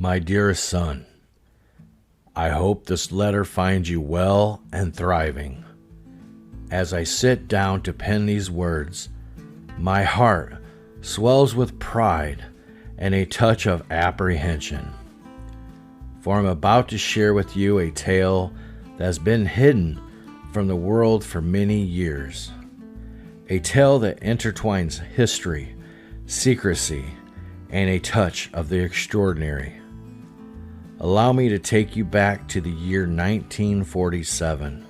My dearest son, I hope this letter finds you well and thriving. As I sit down to pen these words, my heart swells with pride and a touch of apprehension. For I'm about to share with you a tale that has been hidden from the world for many years. A tale that intertwines history, secrecy, and a touch of the extraordinary. Allow me to take you back to the year 1947,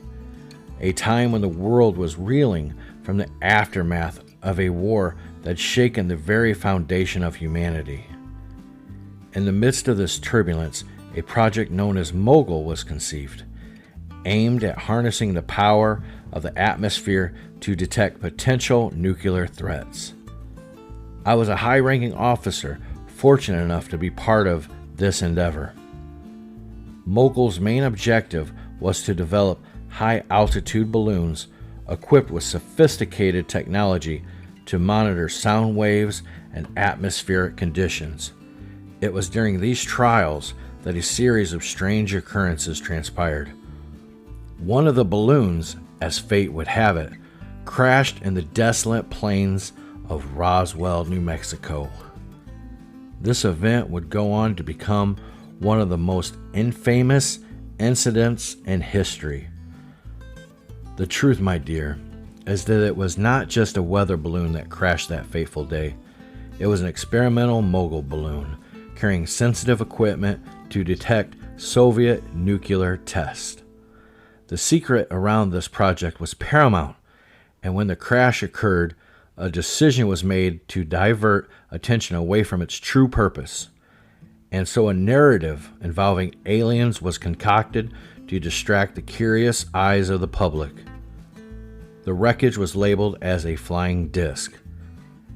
a time when the world was reeling from the aftermath of a war that shaken the very foundation of humanity. In the midst of this turbulence, a project known as Mogul was conceived, aimed at harnessing the power of the atmosphere to detect potential nuclear threats. I was a high-ranking officer, fortunate enough to be part of this endeavor. Mogul's main objective was to develop high-altitude balloons equipped with sophisticated technology to monitor sound waves and atmospheric conditions. It was during these trials that a series of strange occurrences transpired. One of the balloons, as fate would have it, crashed in the desolate plains of Roswell, New Mexico. This event would go on to become one of the most infamous incidents in history. The truth, my dear, is that it was not just a weather balloon that crashed that fateful day. It was an experimental Mogul balloon carrying sensitive equipment to detect Soviet nuclear tests. The secret around this project was paramount, and when the crash occurred, a decision was made to divert attention away from its true purpose. And so a narrative involving aliens was concocted to distract the curious eyes of the public. The wreckage was labeled as a flying disc,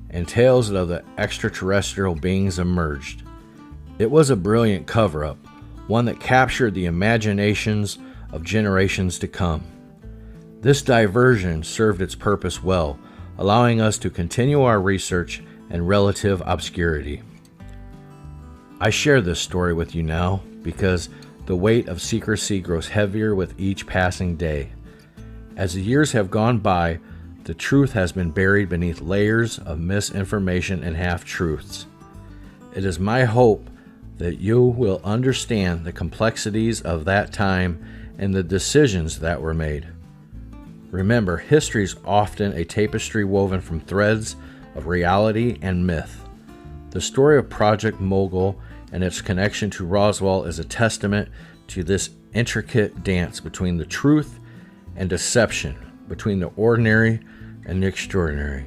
and tales of the extraterrestrial beings emerged. It was a brilliant cover-up, one that captured the imaginations of generations to come. This diversion served its purpose well, allowing us to continue our research in relative obscurity. I share this story with you now because the weight of secrecy grows heavier with each passing day. As the years have gone by, the truth has been buried beneath layers of misinformation and half-truths. It is my hope that you will understand the complexities of that time and the decisions that were made. Remember, history is often a tapestry woven from threads of reality and myth. The story of Project Mogul and its connection to Roswell is a testament to this intricate dance between the truth and deception, between the ordinary and the extraordinary.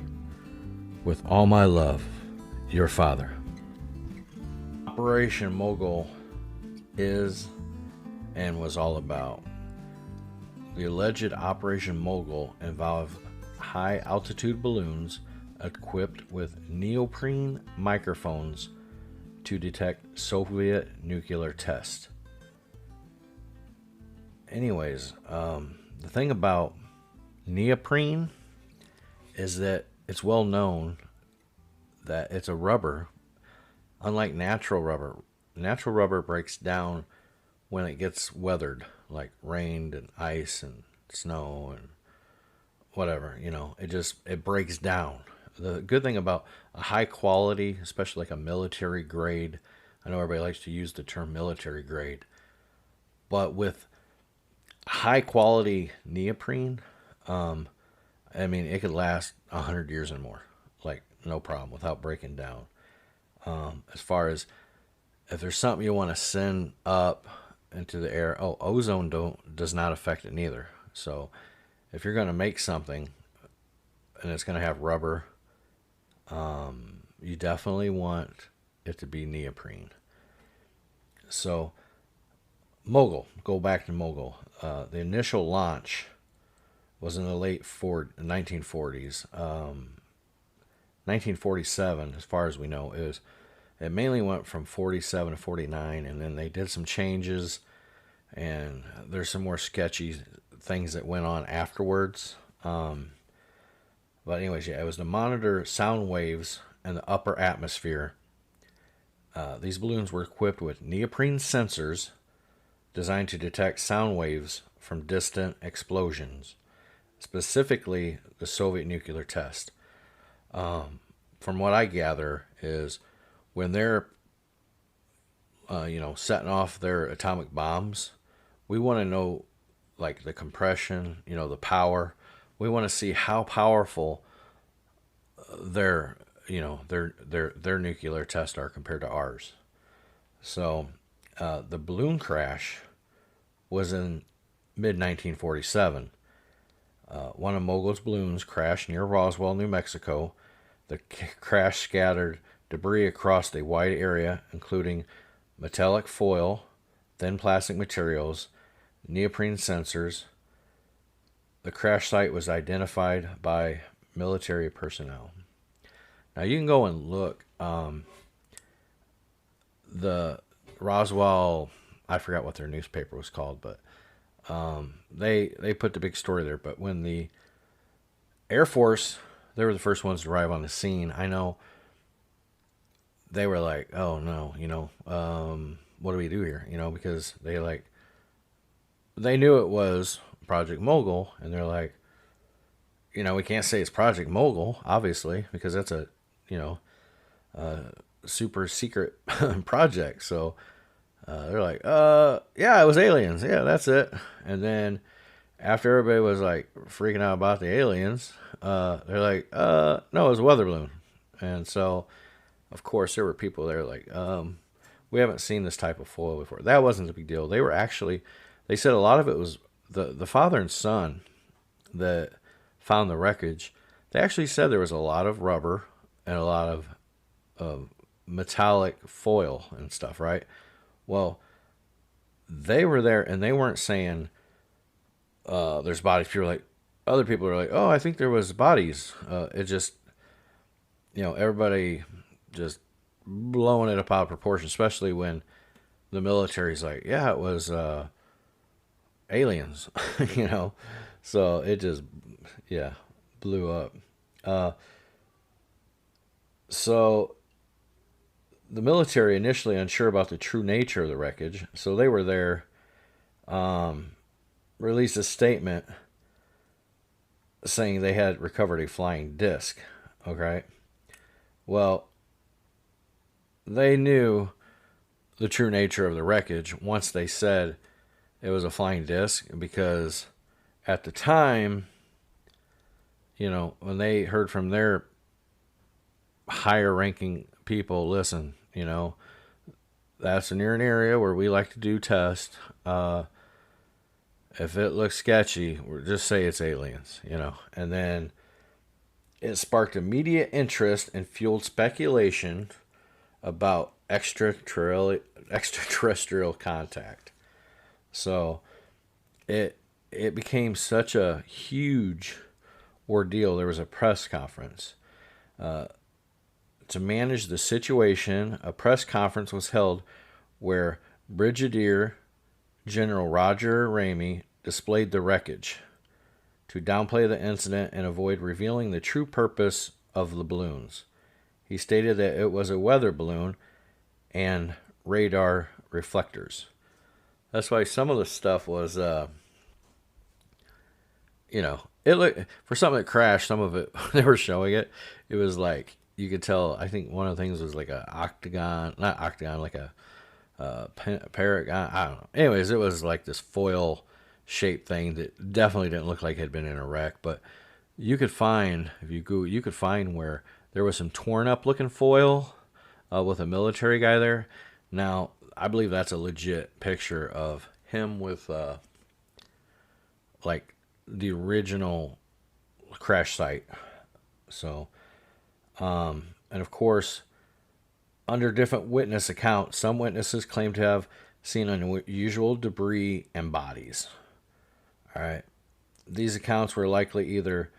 With all my love, your father. Operation Mogul is and was all about. The alleged Operation Mogul involved high-altitude balloons equipped with neoprene microphones to detect Soviet nuclear tests. Anyways, the thing about neoprene is that it's well known that it's a rubber. Unlike natural rubber breaks down when it gets weathered, like rained and ice and snow and whatever, it breaks down. The good thing about a high quality, especially like a military grade, I know everybody likes to use the term military grade, but with high quality neoprene, it could last 100 years and more, like no problem, without breaking down. As far as if there's something you want to send up into the air, ozone does not affect it neither. So if you're going to make something and it's going to have rubber, you definitely want it to be neoprene. So Mogul, go back to Mogul. The initial launch was in the late 1940s. 1947, as far as we know, it mainly went from 47 to 49, and then they did some changes, and there's some more sketchy things that went on afterwards. But anyways, yeah, it was to monitor sound waves in the upper atmosphere These balloons were equipped with neoprene sensors designed to detect sound waves from distant explosions, specifically the Soviet nuclear test. From what I gather, is when they're setting off their atomic bombs, we want to know like the compression, the power. We want to see how powerful their their nuclear tests are compared to ours. So the balloon crash was in mid 1947. One of Mogul's balloons crashed near Roswell, New Mexico. The crash scattered debris across a wide area, including metallic foil, thin plastic materials, neoprene sensors. The crash site was identified by military personnel. Now you can go and look. The Roswell, I forgot what their newspaper was called, but they put the big story there. But when the Air Force, they were the first ones to arrive on the scene. I know they were like, oh no, what do we do here? Because they knew it was Project Mogul, and they're like, we can't say it's Project Mogul, obviously, because that's a, super secret project. So they're like, yeah, it was aliens. Yeah, that's it. And then after everybody was like freaking out about the aliens, they're like, no, it was a weather balloon. And so, of course, there were people there like, we haven't seen this type of foil before. That wasn't a big deal. They said a lot of it was the father and son that found the wreckage. They actually said there was a lot of rubber and a lot of metallic foil and stuff, right? Well, they were there and they weren't saying there's bodies. Other people are like, oh, I think there was bodies. It just, everybody just blowing it up out of proportion, especially when the military's like, yeah, it was aliens, So it just, blew up. So the military initially unsure about the true nature of the wreckage, so they were there, released a statement saying they had recovered a flying disc. Okay, well, they knew the true nature of the wreckage once they said it was a flying disc, because at the time, when they heard from their higher ranking people, listen, that's near an area where we like to do tests. If it looks sketchy, we'll just say it's aliens, And then it sparked immediate interest and fueled speculation about extraterrestrial contact. So it became such a huge ordeal. There was a press conference. To manage the situation, a press conference was held where Brigadier General Roger Ramey displayed the wreckage to downplay the incident and avoid revealing the true purpose of the balloons. He stated that it was a weather balloon and radar reflectors. That's why some of the stuff was, it looked, for something that crashed, some of it, they were showing it, it was like, you could tell, I think one of the things was like a octagon, not octagon, like a paragon, I don't know. Anyways, it was like this foil shaped thing that definitely didn't look like it had been in a wreck, but you could find, if you go, you could find where there was some torn up looking foil with a military guy there. Now, I believe that's a legit picture of him with like the original crash site. So, and of course, under different witness accounts, some witnesses claim to have seen unusual debris and bodies. All right. These accounts were likely either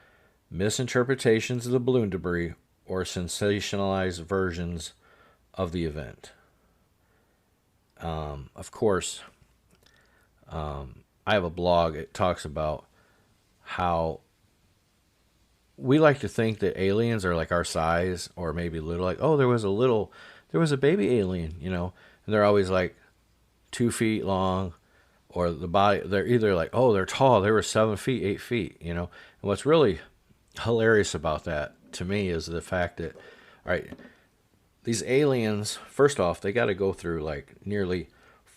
misinterpretations of the balloon debris or sensationalized versions of the event. Of course, I have a blog. It talks about how we like to think that aliens are like our size or maybe little, like, oh, there was a little there was a baby alien, and they're always like 2 feet long, or the body, they're either like, oh, they're tall, they were 7 feet, 8 feet, And what's really hilarious about that to me is the fact that, all right, these aliens, first off, they got to go through like nearly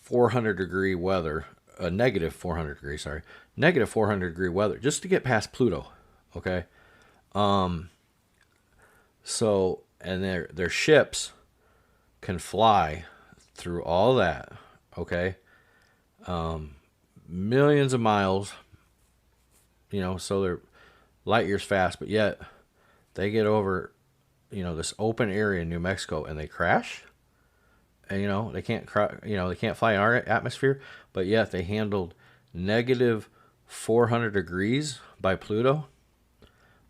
400-degree weather, negative 400 degrees, sorry, negative 400-degree weather just to get past Pluto. Okay. So, and their ships can fly through all that. Okay. Millions of miles, so they're light years fast, but yet they get over, this open area in New Mexico and they crash. And, they can't, they can't fly in our atmosphere, but yet they handled negative 400 degrees by Pluto.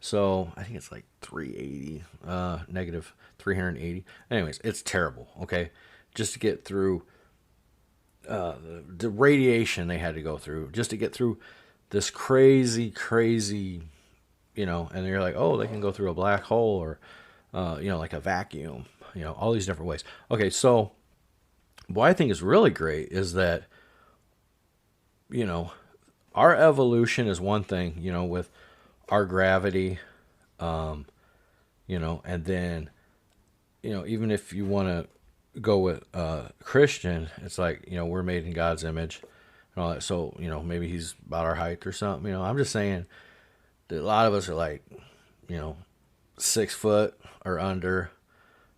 So I think it's like 380, negative 380. Anyways, it's terrible. Okay. Just to get through the radiation they had to go through just to get through this crazy, and you're like, oh, they can go through a black hole or, like a vacuum, all these different ways. Okay. So what I think is really great is that, our evolution is one thing, with our gravity, and then, even if you want to go with Christian, it's like, we're made in God's image and all that. So, maybe he's about our height or something. I'm just saying that a lot of us are like, 6 foot or under,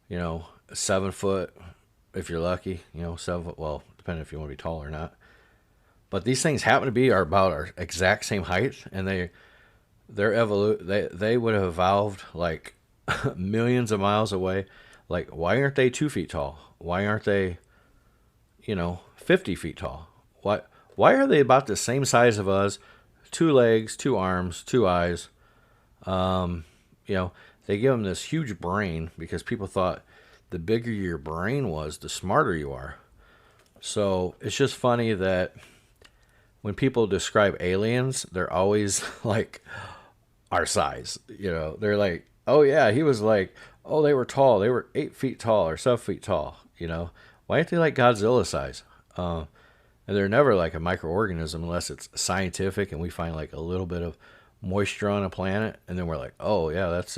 7 foot if you're lucky, 7 foot. Well, depending if you want to be tall or not. But these things happen to be about our exact same height, and they would have evolved like millions of miles away. Like, why aren't they 2 feet tall? Why aren't they, 50 feet tall? Why are they about the same size of us? 2 legs, 2 arms, 2 eyes. They give them this huge brain because people thought the bigger your brain was, the smarter you are. So it's just funny that when people describe aliens, they're always like our size. They're like, oh yeah, he was like, oh, they were tall. They were 8 feet tall or 7 feet tall. Why aren't they like Godzilla size? And they're never like a microorganism unless it's scientific and we find like a little bit of moisture on a planet, and then we're like, oh yeah, that's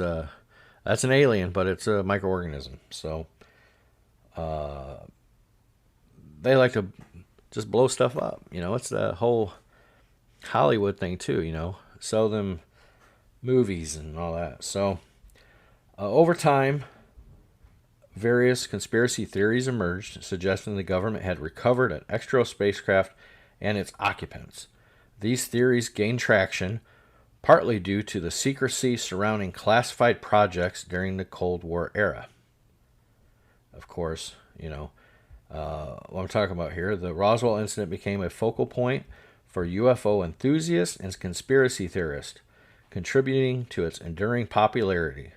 an alien, but it's a microorganism. So they like to just blow stuff up. It's the whole Hollywood thing too. Sell them movies and all that. So over time, various conspiracy theories emerged, suggesting the government had recovered an extra spacecraft and its occupants. These theories gained traction, partly due to the secrecy surrounding classified projects during the Cold War era. Of course, what I'm talking about here, the Roswell incident became a focal point for UFO enthusiasts and conspiracy theorists, contributing to its enduring popularity.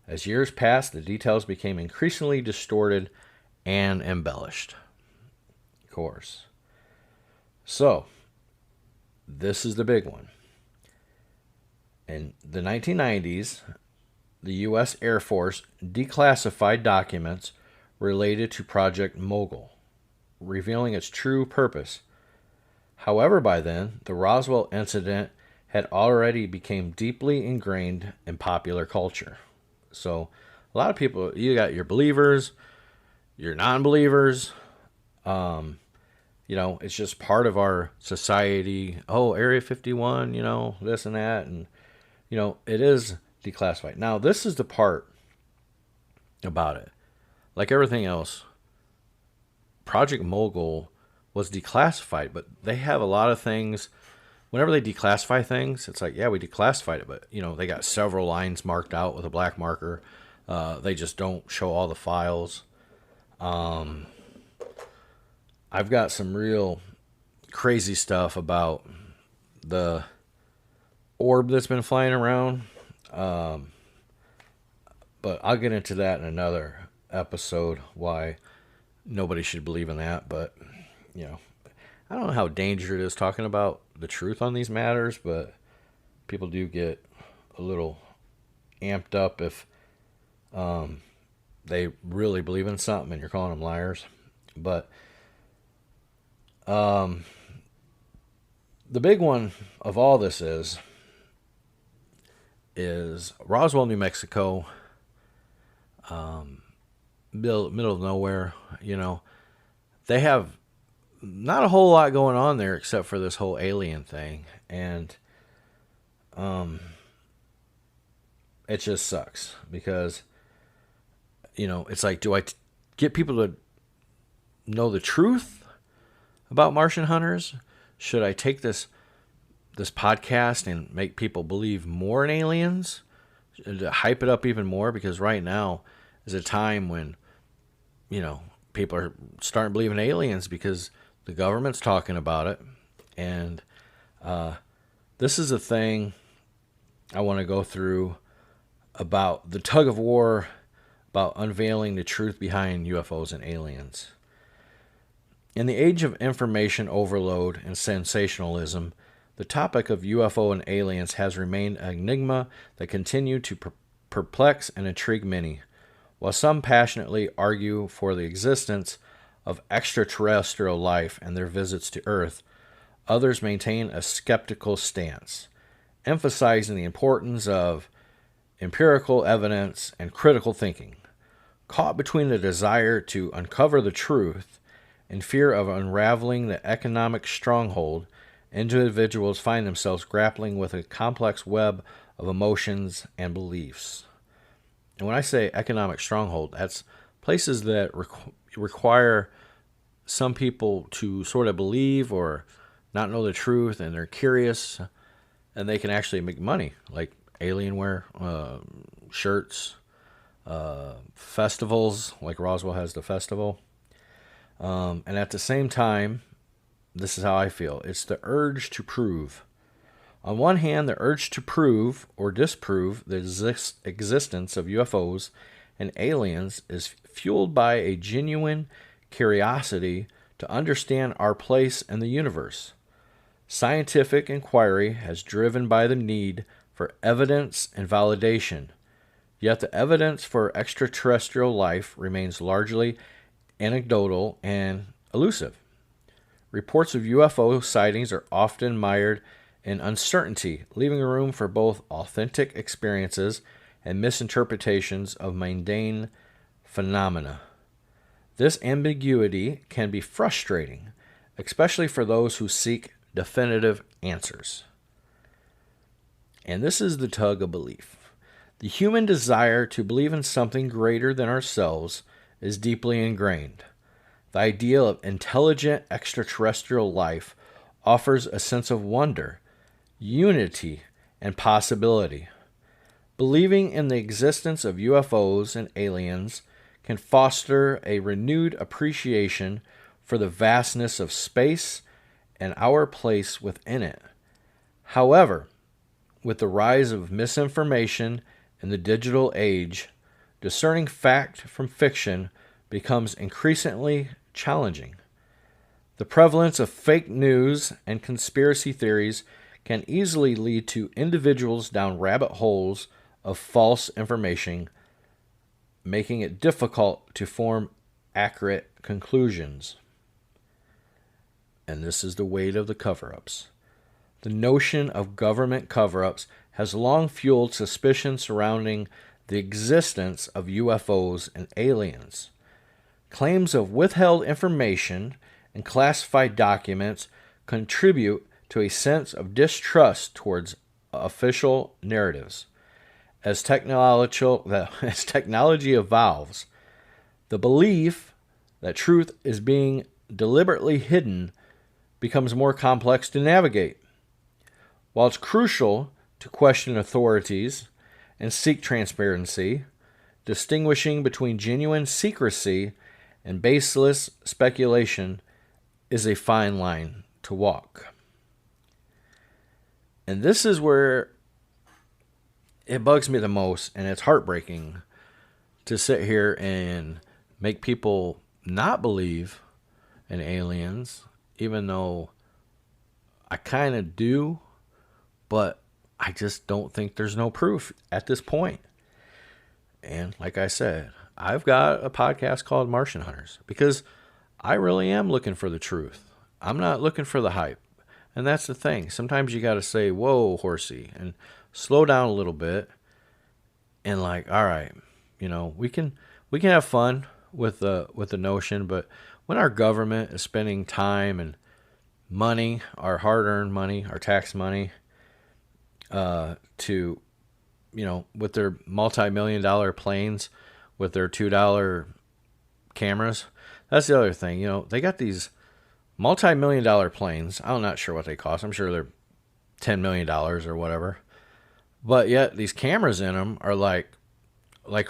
As years passed, the details became increasingly distorted and embellished. Of course. So, this is the big one. In the 1990s, the U.S. Air Force declassified documents related to Project Mogul, revealing its true purpose. However, by then, the Roswell incident had already become deeply ingrained in popular culture. So, a lot of people, you got your believers, your non-believers. It's just part of our society. Oh, Area 51, this and that. And, it is declassified. Now, this is the part about it. Like everything else, Project Mogul was declassified, but they have a lot of things. Whenever they declassify things, it's like, yeah, we declassified it, but, they got several lines marked out with a black marker. They just don't show all the files. I've got some real crazy stuff about the orb that's been flying around. But I'll get into that in another episode, why nobody should believe in that. But, I don't know how dangerous it is talking about the truth on these matters, but people do get a little amped up if they really believe in something and you're calling them liars. But the big one of all this is Roswell, New Mexico, middle of nowhere. They have not a whole lot going on there except for this whole alien thing, and it just sucks because it's like, do I get people to know the truth about Martian hunters? Should I take this podcast and make people believe more in aliens, to hype it up even more? Because right now is a time when people are starting to believe in aliens because the government's talking about it. And this is a thing I want to go through about the tug of war about unveiling the truth behind UFOs and aliens. In the age of information overload and sensationalism, the topic of UFO and aliens has remained an enigma that continued to perplex and intrigue many. While some passionately argue for the existence of extraterrestrial life and their visits to Earth, others maintain a skeptical stance, emphasizing the importance of empirical evidence and critical thinking. Caught between the desire to uncover the truth and fear of unraveling the economic stronghold, individuals find themselves grappling with a complex web of emotions and beliefs. And when I say economic stronghold, that's places that require some people to sort of believe or not know the truth, and they're curious, and they can actually make money, like Alienware, shirts, festivals, like Roswell has the festival. And at the same time, this is how I feel. It's the urge to prove. On one hand, the urge to prove or disprove the existence of UFOs and aliens is fueled by a genuine curiosity to understand our place in the universe. Scientific inquiry has driven by the need for evidence and validation. Yet the evidence for extraterrestrial life remains largely anecdotal and elusive. Reports of UFO sightings are often mired in uncertainty, leaving room for both authentic experiences and misinterpretations of mundane phenomena. This ambiguity can be frustrating, especially for those who seek definitive answers. And this is the tug of belief. The human desire to believe in something greater than ourselves is deeply ingrained. The idea of intelligent extraterrestrial life offers a sense of wonder, unity, and possibility. Believing in the existence of UFOs and aliens can foster a renewed appreciation for the vastness of space and our place within it. However, with the rise of misinformation in the digital age, discerning fact from fiction becomes increasingly challenging. The prevalence of fake news and conspiracy theories can easily lead to individuals down rabbit holes of false information, making it difficult to form accurate conclusions. And this is the weight of the cover-ups. The notion of government cover-ups has long fueled suspicion surrounding the existence of UFOs and aliens. Claims of withheld information and classified documents contribute to a sense of distrust towards official narratives. As technology evolves, the belief that truth is being deliberately hidden becomes more complex to navigate. While it's crucial to question authorities and seek transparency, distinguishing between genuine secrecy and baseless speculation is a fine line to walk. And this is where it bugs me the most, and it's heartbreaking to sit here and make people not believe in aliens, even though I kind of do, but I just don't think there's no proof at this point. And like I said, I've got a podcast called Martian Hunters because I really am looking for the truth. I'm not looking for the hype. And that's the thing. Sometimes you got to say, whoa, horsey, and slow down a little bit. And like, all right, we can have fun with the notion, but when our government is spending time and money, our hard-earned money, our tax money, to, with their multi-million-dollar planes, with their $2 cameras, that's the other thing. They got these multi-million-dollar planes. I'm not sure what they cost. I'm sure they're $10 million or whatever. But yet these cameras in them are like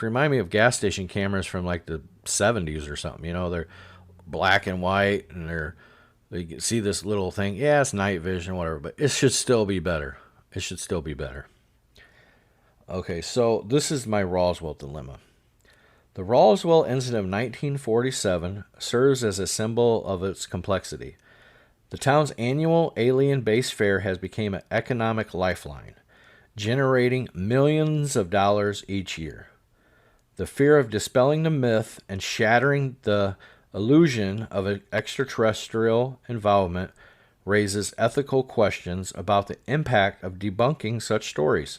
remind me of gas station cameras from like the 70s or something. They're black and white, and they see this little thing. Yeah, it's night vision, whatever, but it should still be better. It should still be better. Okay, so this is my Roswell dilemma. The Roswell incident of 1947 serves as a symbol of its complexity. The town's annual alien-based fair has become an economic lifeline, generating millions of dollars each year. The fear of dispelling the myth and shattering the illusion of an extraterrestrial involvement raises ethical questions about the impact of debunking such stories.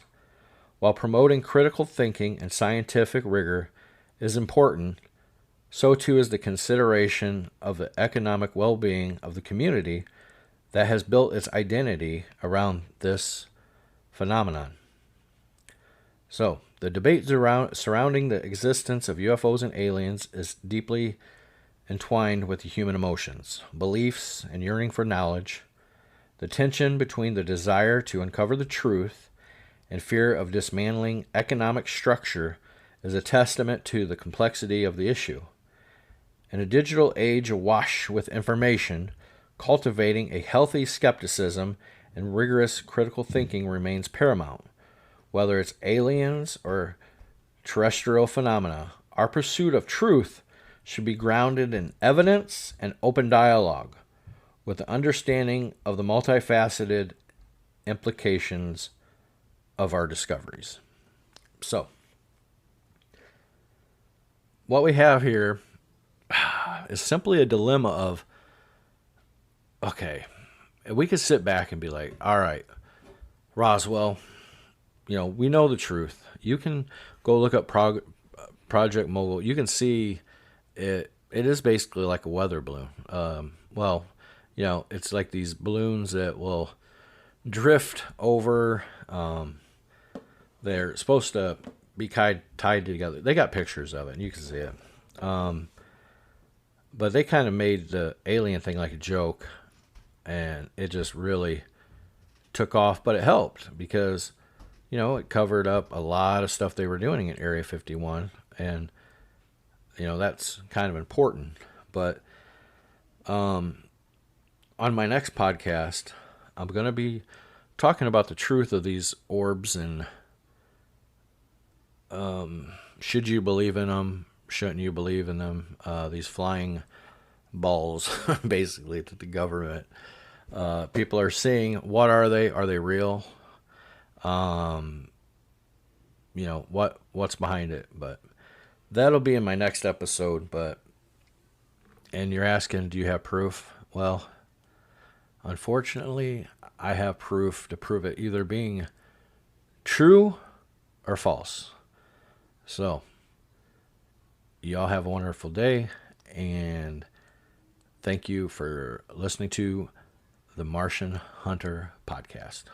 While promoting critical thinking and scientific rigor is important, so too is the consideration of the economic well-being of the community that has built its identity around this phenomenon. So, the debate surrounding the existence of UFOs and aliens is deeply entwined with the human emotions, beliefs, and yearning for knowledge. The tension between the desire to uncover the truth and fear of dismantling economic structure is a testament to the complexity of the issue. In a digital age awash with information, cultivating a healthy skepticism and rigorous critical thinking remains paramount. Whether it's aliens or terrestrial phenomena, our pursuit of truth should be grounded in evidence and open dialogue, with the understanding of the multifaceted implications of our discoveries. So, what we have here is simply a dilemma of, okay, we could sit back and be like, all right, Roswell, we know the truth. You can go look up Project Mogul. You can see it. It is basically like a weather balloon. It's like these balloons that will drift over. They're supposed to be tied together. They got pictures of it, and you can see it. But they kind of made the alien thing like a joke, and it just really took off. But it helped because, it covered up a lot of stuff they were doing in Area 51, and, that's kind of important. But on my next podcast, I'm going to be talking about the truth of these orbs and should you believe in them? Shouldn't you believe in them? These flying balls, basically, that the government people are seeing. What are they? Are they real? What's behind it? But that'll be in my next episode. And you're asking, do you have proof? Well, unfortunately, I have proof to prove it either being true or false. So, y'all have a wonderful day, and thank you for listening to the Martian Hunter podcast.